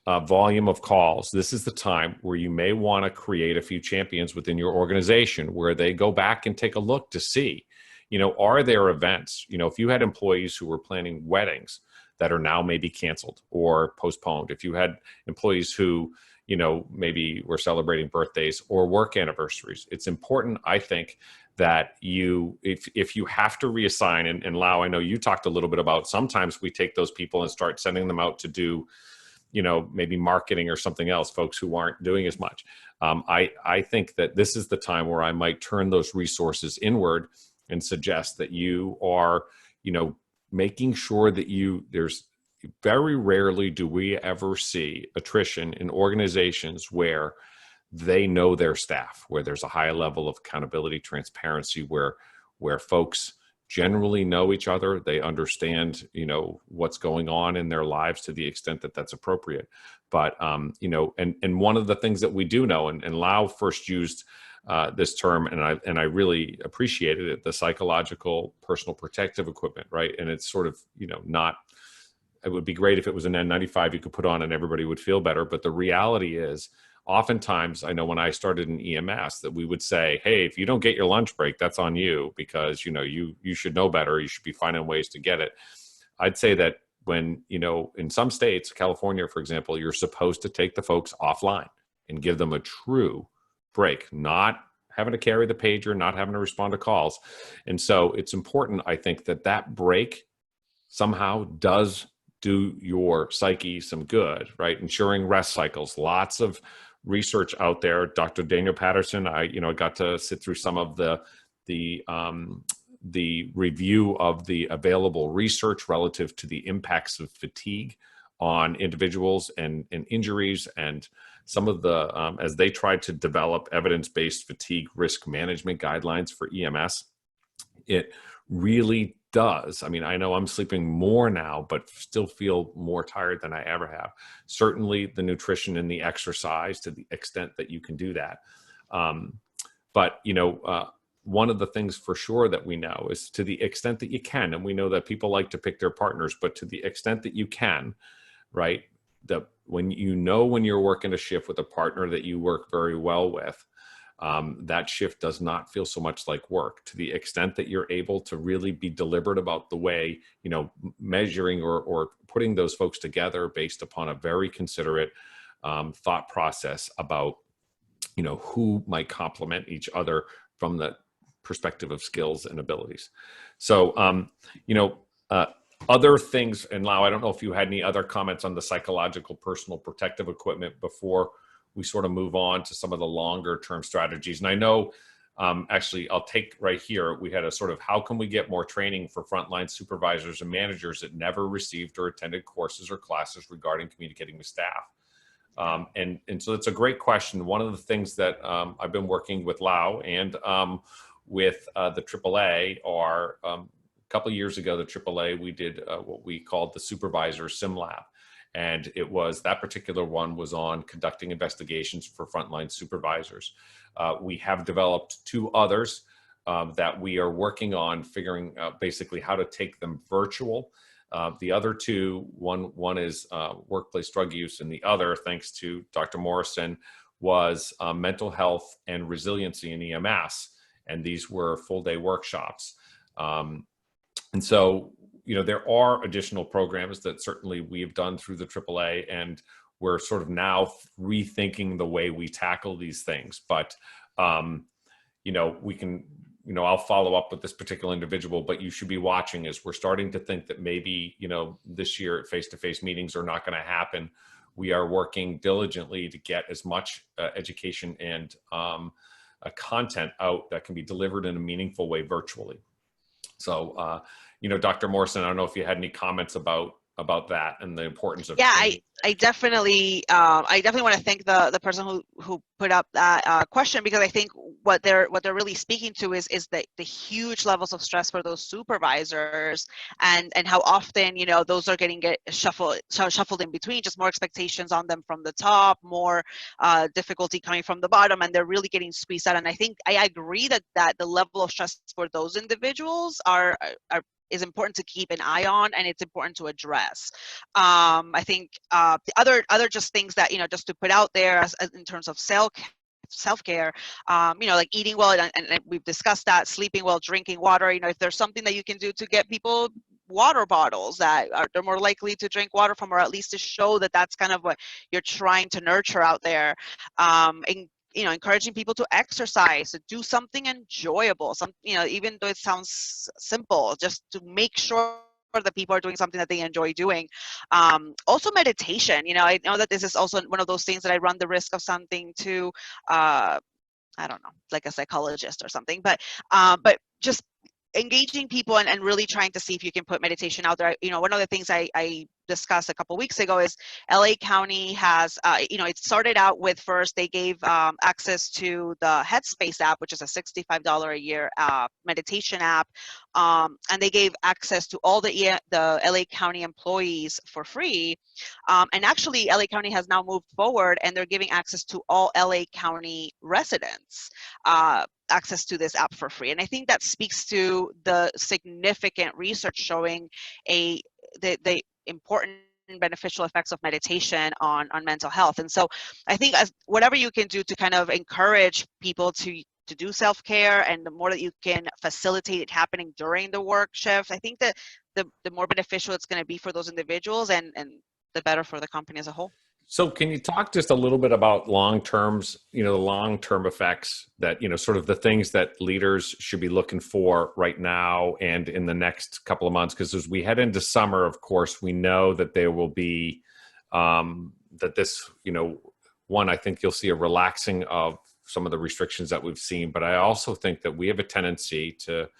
volume of calls, this is the time where you may want to create a few champions within your organization where they go back and take a look to see, you know, are there events, you know, if you had employees who were planning weddings that are now maybe canceled or postponed, if you had employees who, you know, maybe were celebrating birthdays or work anniversaries, it's important, I think, that you, if you have to reassign, and Lau, I know you talked a little bit about, sometimes we take those people and start sending them out to do, you know, maybe marketing or something else, folks who aren't doing as much. I think that this is the time where I might turn those resources inward and suggest that you are, you know, making sure that there's very rarely do we ever see attrition in organizations where they know their staff, where there's a high level of accountability, transparency, where folks generally know each other. They understand, you know, what's going on in their lives to the extent that that's appropriate. But, you know, and one of the things that we do know, and Lau first used this term, and I really appreciated it, the psychological personal protective equipment, right? And it's sort of, you know, not, it would be great if it was an N95 you could put on and everybody would feel better. But the reality is, oftentimes, I know when I started in EMS that we would say, hey, if you don't get your lunch break, that's on you, because, you know, you should know better. You should be finding ways to get it. I'd say that when, you know, in some states, California, for example, you're supposed to take the folks offline and give them a true break, not having to carry the pager, not having to respond to calls. And so it's important, I think, that break somehow does do your psyche some good, right? Ensuring rest cycles, lots of research out there. Dr. Daniel Patterson, I got to sit through some of the review of the available research relative to the impacts of fatigue on individuals and injuries, and some of the, as they tried to develop evidence-based fatigue risk management guidelines for EMS, it really does. I mean, I know I'm sleeping more now, but still feel more tired than I ever have. Certainly the nutrition and the exercise to the extent that you can do that. But, you know, one of the things for sure that we know is, to the extent that you can, and we know that people like to pick their partners, but to the extent that you can, right? When you're working a shift with a partner that you work very well with, that shift does not feel so much like work. To the extent that you're able to really be deliberate about the way, measuring or putting those folks together based upon a very considerate thought process about, who might complement each other from the perspective of skills and abilities. So, other things, and Lau, I don't know if you had any other comments on the psychological personal protective equipment before we sort of move on to some of the longer term strategies. And I know, actually, I'll take right here, we had a sort of, how can we get more training for frontline supervisors and managers that never received or attended courses or classes regarding communicating with staff? And so it's a great question. One of the things that I've been working with Lau and with the AAA are, a couple of years ago, the AAA, we did what we called the Supervisor Sim Lab. And that particular one was on conducting investigations for frontline supervisors. We have developed 2 others that we are working on figuring out basically how to take them virtual. The other 2, one is workplace drug use, and the other, thanks to Dr. Morrison, was mental health and resiliency in EMS. And these were full-day workshops. And so, there are additional programs that certainly we have done through the AAA, and we're sort of now rethinking the way we tackle these things. But, we can, I'll follow up with this particular individual, but you should be watching as we're starting to think that maybe, this year face-to-face meetings are not going to happen. We are working diligently to get as much education and content out that can be delivered in a meaningful way virtually. So, Dr. Morrison, I don't know if you had any comments about that and the importance of. Yeah, I definitely want to thank the person who put up that question, because I think what they're really speaking to is the huge levels of stress for those supervisors, and how often those are getting shuffled in between, just more expectations on them from the top, more difficulty coming from the bottom, and they're really getting squeezed out. And I think I agree that the level of stress for those individuals is important to keep an eye on, and it's important to address. I think the other just things that, just to put out there as in terms of self-care, like eating well, and we've discussed that, sleeping well, drinking water. If there's something that you can do to get people water bottles that they're more likely to drink water from, or at least to show that that's kind of what you're trying to nurture out there. And encouraging people to exercise, to do something enjoyable, even though it sounds simple, just to make sure that people are doing something that they enjoy doing. Also meditation, I know that this is also one of those things that I run the risk of sounding too, I don't know, like a psychologist or something, but just engaging people and really trying to see if you can put meditation out there. One of the things I discussed a couple of weeks ago is LA County has, it started out with, first they gave access to the Headspace app, which is a $65 a year meditation app, and they gave access to all the LA County employees for free. And actually, LA County has now moved forward, and they're giving access to all LA County residents access to this app for free. And I think that speaks to the significant research showing the important and beneficial effects of meditation on mental health. And so I think whatever you can do to kind of encourage people to do self-care, and the more that you can facilitate it happening during the work shift, I think that the more beneficial it's going to be for those individuals, and the better for the company as a whole. So can you talk just a little bit about the long-term effects that, sort of the things that leaders should be looking for right now and in the next couple of months? Because as we head into summer, of course, we know that there will be, that this, one, I think you'll see a relaxing of some of the restrictions that we've seen, but I also think that we have a tendency to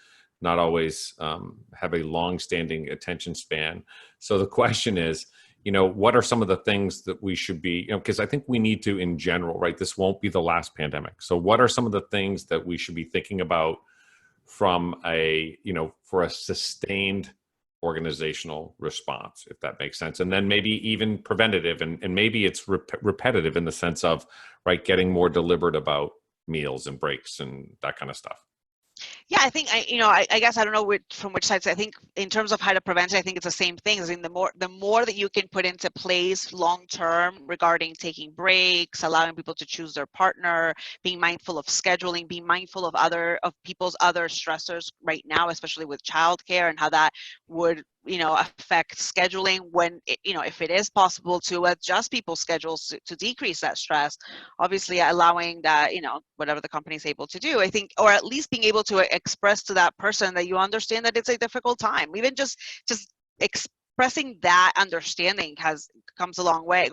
not always have a long-standing attention span. So the question is, what are some of the things that we should be, because I think we need to, in general, right? This won't be the last pandemic. So what are some of the things that we should be thinking about from for a sustained organizational response, if that makes sense? And then maybe even preventative, and maybe it's repetitive in the sense of, right, getting more deliberate about meals and breaks and that kind of stuff. Yeah, I think I guess I don't know from which sides. I think in terms of how to prevent it, I think it's the same thing. I mean, the more that you can put into place long term regarding taking breaks, allowing people to choose their partner, being mindful of scheduling, being mindful of people's other stressors right now, especially with childcare and how that would affect scheduling when if it is possible to adjust people's schedules to decrease that stress, obviously allowing that whatever the company is able to do, I think, or at least being able to express to that person that you understand that it's a difficult time. Even just expressing that understanding comes a long way.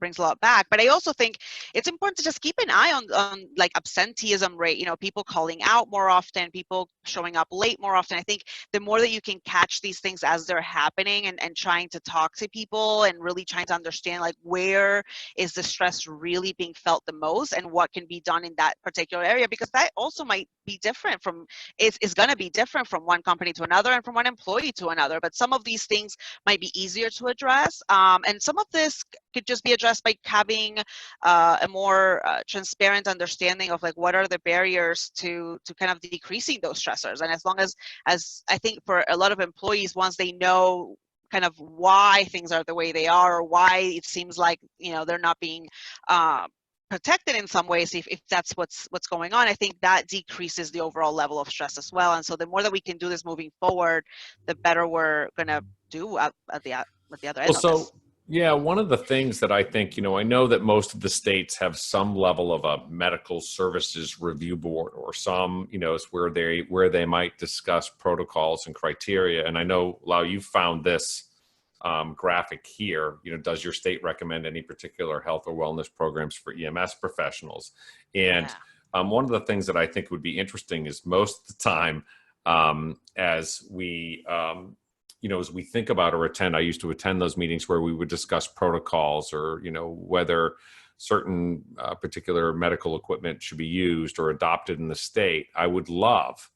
Brings a lot back. But I also think it's important to just keep an eye on like absenteeism rate, people calling out more often, people showing up late more often. I think the more that you can catch these things as they're happening and trying to talk to people and really trying to understand like where is the stress really being felt the most and what can be done in that particular area, because that also might be different is going to be different from one company to another and from one employee to another. But some of these things might be easier to address, and some of this could just be addressed by having a more transparent understanding of like what are the barriers to kind of decreasing those stressors. And as long as I think for a lot of employees, once they know kind of why things are the way they are, or why it seems like they're not being protected in some ways, if that's what's going on, I think that decreases the overall level of stress as well. And so the more that we can do this moving forward, the better we're gonna do at the other end of this. Yeah, one of the things that I think, I know that most of the states have some level of a medical services review board, or some, is where they might discuss protocols and criteria. And I know, Lau, you found this graphic here. Does your state recommend any particular health or wellness programs for EMS professionals? And one of the things that I think would be interesting is most of the time, as we think about or attend, I used to attend those meetings where we would discuss protocols, or, whether certain particular medical equipment should be used or adopted in the state. I would love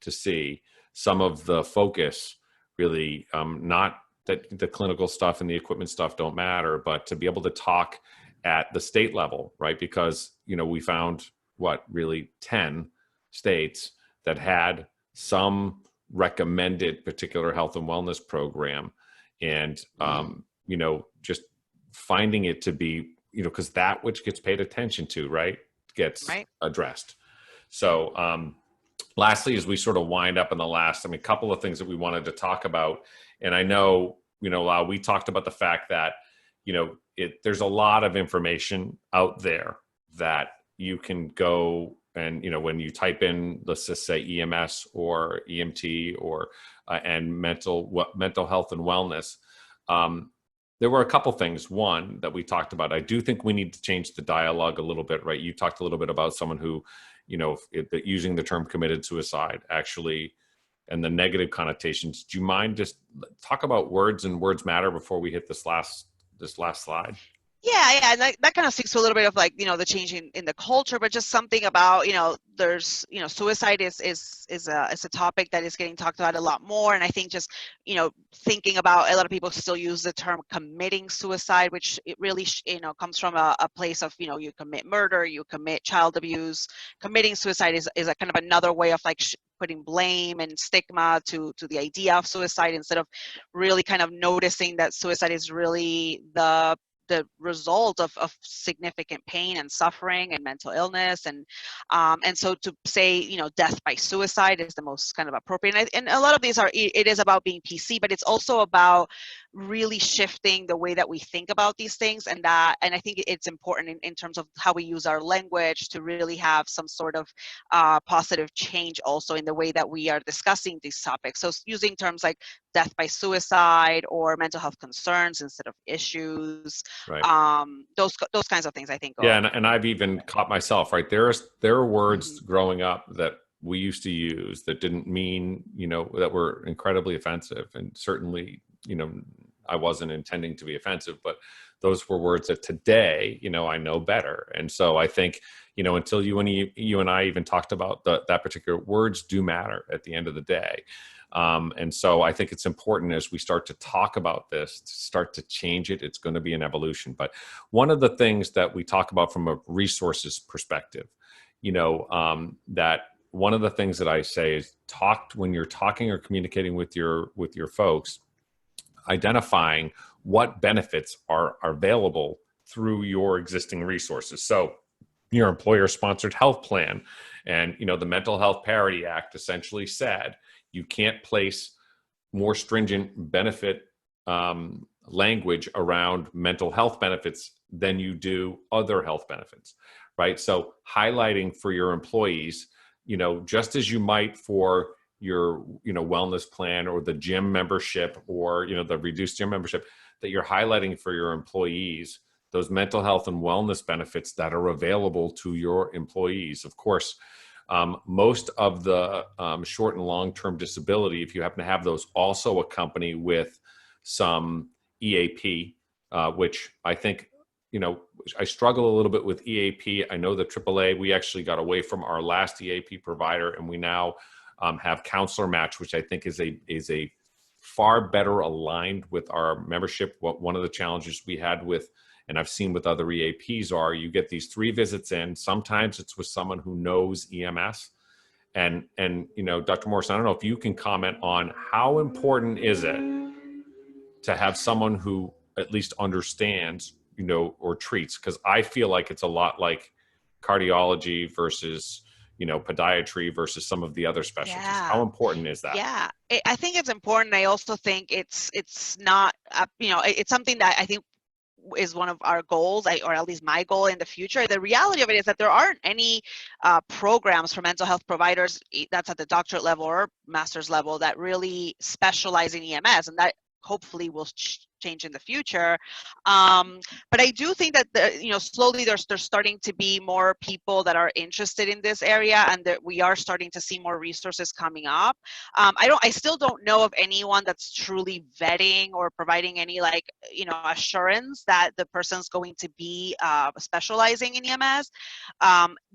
to see some of the focus really, not that the clinical stuff and the equipment stuff don't matter, but to be able to talk at the state level, right? Because, we found really 10 states that had some recommended particular health and wellness program. And, just finding it to be, because that which gets paid attention to, right, gets addressed. So, lastly, as we sort of wind up in the last, couple of things that we wanted to talk about. And I know, Lau, we talked about the fact that, there's a lot of information out there that you can go and, when you type in, let's just say EMS or EMT or, and mental health and wellness. There were a couple things. One that we talked about, I do think we need to change the dialogue a little bit, right? You talked a little bit about someone who, using the term committed suicide actually, and the negative connotations. Do you mind just talk about words and words matter before we hit this last slide? Yeah, and that kind of speaks to a little bit of like the change in the culture, but just something about there's suicide is a topic that is getting talked about a lot more. And I think just thinking about, a lot of people still use the term committing suicide, which it really comes from a place of you commit murder, you commit child abuse. Committing suicide is a kind of another way of like putting blame and stigma to the idea of suicide, instead of really kind of noticing that suicide is really the result of significant pain and suffering and mental illness. And so to say, death by suicide is the most kind of appropriate. And a lot of these it is about being PC, but it's also about really shifting the way that we think about these things. And I think it's important in terms of how we use our language to really have some sort of positive change also in the way that we are discussing these topics. So using terms like death by suicide or mental health concerns instead of issues, right? Those kinds of things, I think. Yeah, and I've even caught myself, right? There are words growing up that we used to use that didn't mean, that were incredibly offensive. And certainly, I wasn't intending to be offensive, but those were words that today, I know better. And so I think, until you and I even talked about that particular, words do matter at the end of the day. And so I think it's important, as we start to talk about this, to start to change it. It's going to be an evolution. But one of the things that we talk about from a resources perspective, that one of the things that I say is when you're talking or communicating with your folks, identifying what benefits are available through your existing resources. So your employer-sponsored health plan and, the Mental Health Parity Act essentially said you can't place more stringent benefit language around mental health benefits than you do other health benefits, right? So highlighting for your employees, just as you might for your, wellness plan or the gym membership or, the reduced gym membership, that you're highlighting for your employees those mental health and wellness benefits that are available to your employees. Of course, most of the short and long-term disability, if you happen to have those, also accompany with some EAP, which I think, I struggle a little bit with EAP. I know the AAA, we actually got away from our last EAP provider, and we now have Counselor Match, which I think is a far better aligned with our membership. One of the challenges we had with, and I've seen with other EAPs, are you get these 3 visits in. Sometimes it's with someone who knows EMS. And Dr. Morrison, I don't know if you can comment on how important is it to have someone who at least understands, or treats, because I feel like it's a lot like cardiology versus, podiatry versus some of the other specialties. Yeah. How important is that? Yeah, I think it's important. I also think it's not, it's something that I think is one of our goals, or at least my goal in the future. The reality of it is that there aren't any programs for mental health providers that's at the doctorate level or master's level that really specialize in EMS, and that hopefully will change in the future. But I do think that slowly there's starting to be more people that are interested in this area, and that we are starting to see more resources coming up. I still don't know of anyone that's truly vetting or providing any assurance that the person's going to be specializing in EMS.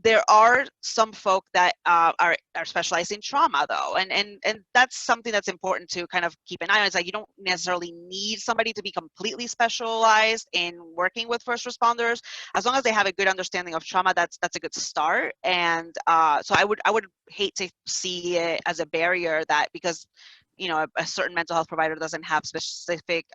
There are some folk that are specialized in trauma though, and that's something that's important to kind of keep an eye on. It's like you don't necessarily need somebody to be completely specialized in working with first responders. As long as they have a good understanding of trauma, that's a good start. And so I would hate to see it as a barrier that because a certain mental health provider doesn't have specific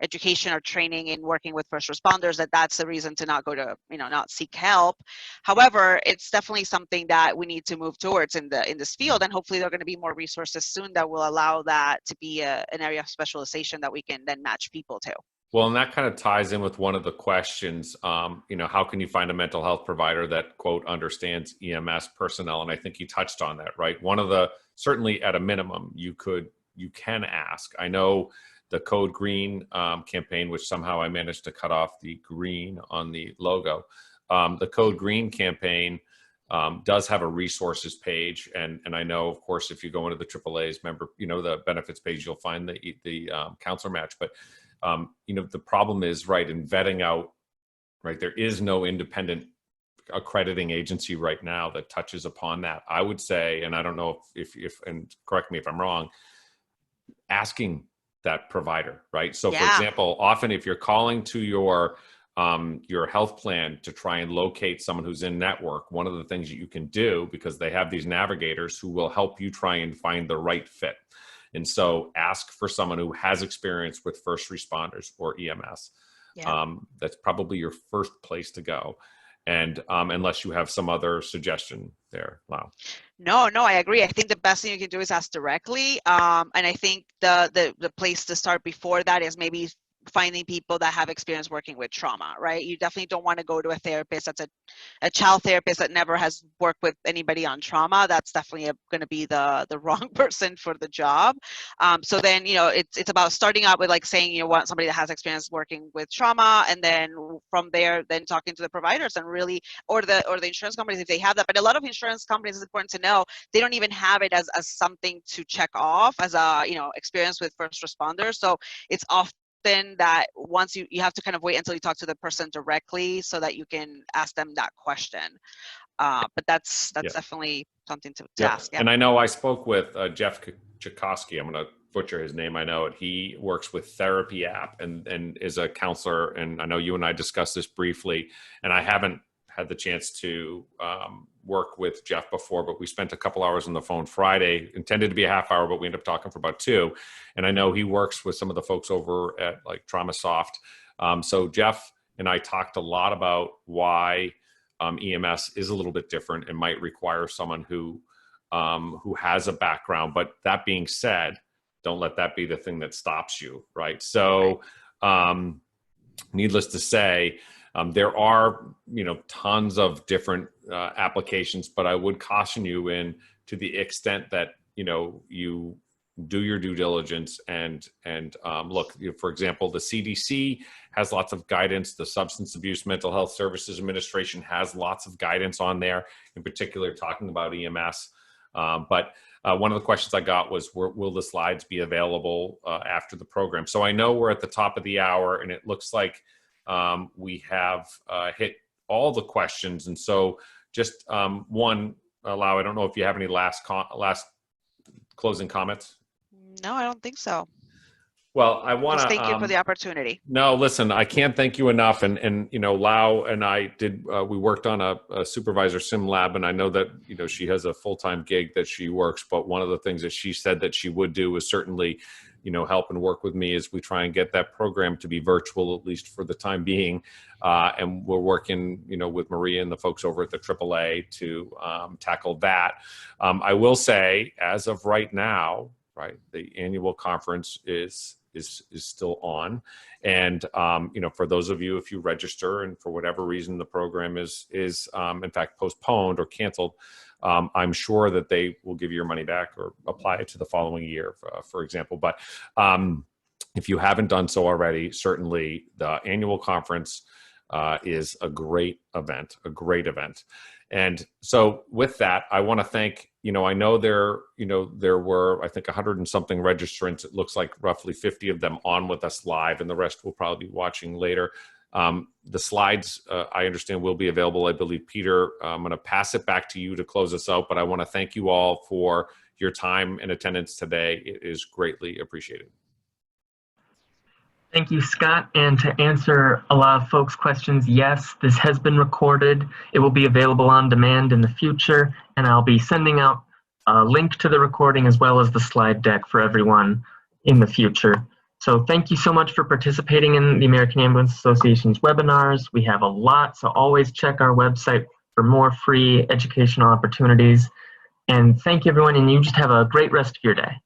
education or training in working with first responders, that's the reason to not go to, not seek help. However, it's definitely something that we need to move towards in this field, and hopefully there are going to be more resources soon that will allow that to be an area of specialization that we can then match people to. Well, and that kind of ties in with one of the questions, how can you find a mental health provider that, quote, understands EMS personnel? And I think you touched on that, right? One of the, certainly at a minimum, you can ask. I know the Code Green campaign, which somehow I managed to cut off the green on the logo. The Code Green campaign does have a resources page. And I know, of course, if you go into the AAA's the benefits page, you'll find the Counselor Match. But, the problem is, right, in vetting out, right, there is no independent accrediting agency right now that touches upon that. I would say, and I don't know if and correct me if I'm wrong, asking that provider, right? So for example, often if you're calling to your health plan to try and locate someone who's in network, one of the things that you can do, because they have these navigators who will help you try and find the right fit. And so ask for someone who has experience with first responders or EMS. That's probably your first place to go. And unless you have some other suggestion there, Lau. No, I agree. I think the best thing you can do is ask directly. And I think the place to start before that is maybe finding people that have experience working with trauma, right? You definitely don't want to go to a therapist that's a child therapist that never has worked with anybody on trauma. That's definitely going to be the wrong person for the job. So then, it's about starting out with saying you want somebody that has experience working with trauma, and then from there, then talking to the providers and really, or the insurance companies if they have that. But a lot of insurance companies, it's important to know, they don't even have it as something to check off as a experience with first responders. So it's often that once you have to kind of wait until you talk to the person directly so that you can ask them that question. But that's definitely something to ask. And I know I spoke with Jeff Chakosky. I'm going to butcher his name. I know it. He works with Therapy App and is a counselor. And I know you and I discussed this briefly, and I haven't had the chance to work with Jeff before, but we spent a couple hours on the phone Friday, intended to be a half hour, but we ended up talking for about 2. And I know he works with some of the folks over at like TraumaSoft. So Jeff and I talked a lot about why EMS is a little bit different and might require someone who has a background. But that being said, don't let that be the thing that stops you, right? So needless to say, there are, tons of different applications, but I would caution you to the extent that, you do your due diligence and look, for example, the CDC has lots of guidance. The Substance Abuse Mental Health Services Administration has lots of guidance on there, in particular talking about EMS. But one of the questions I got was, will the slides be available after the program? So I know we're at the top of the hour, and it looks like we have hit all the questions. And so just one, Lau, I don't know if you have any last closing comments. No, I don't think so. Well, I want to thank you for the opportunity. No, listen, I can't thank you enough. And Lau and I did, we worked on a supervisor sim lab, and I know that, she has a full-time gig that she works, but one of the things that she said that she would do is certainly, help and work with me as we try and get that program to be virtual, at least for the time being. And we're working, with Maria and the folks over at the AAA to tackle that. I will say, as of right now, right, the annual conference is still on. And, for those of you, if you register and for whatever reason the program is in fact postponed or canceled, I'm sure that they will give you your money back or apply it to the following year, for example. But if you haven't done so already, certainly the annual conference is a great event. And so with that, I want to thank, I know there were, I think 100 and something registrants. It looks like roughly 50 of them on with us live, and the rest will probably be watching later. The slides, I understand, will be available. I believe, Peter, I'm going to pass it back to you to close us out, but I want to thank you all for your time and attendance today. It is greatly appreciated. Thank you, Scott. And to answer a lot of folks' questions, yes, this has been recorded. It will be available on demand in the future, and I'll be sending out a link to the recording as well as the slide deck for everyone in the future. So thank you so much for participating in the American Ambulance Association's webinars. We have a lot, so always check our website for more free educational opportunities. And thank you, everyone, and you just have a great rest of your day.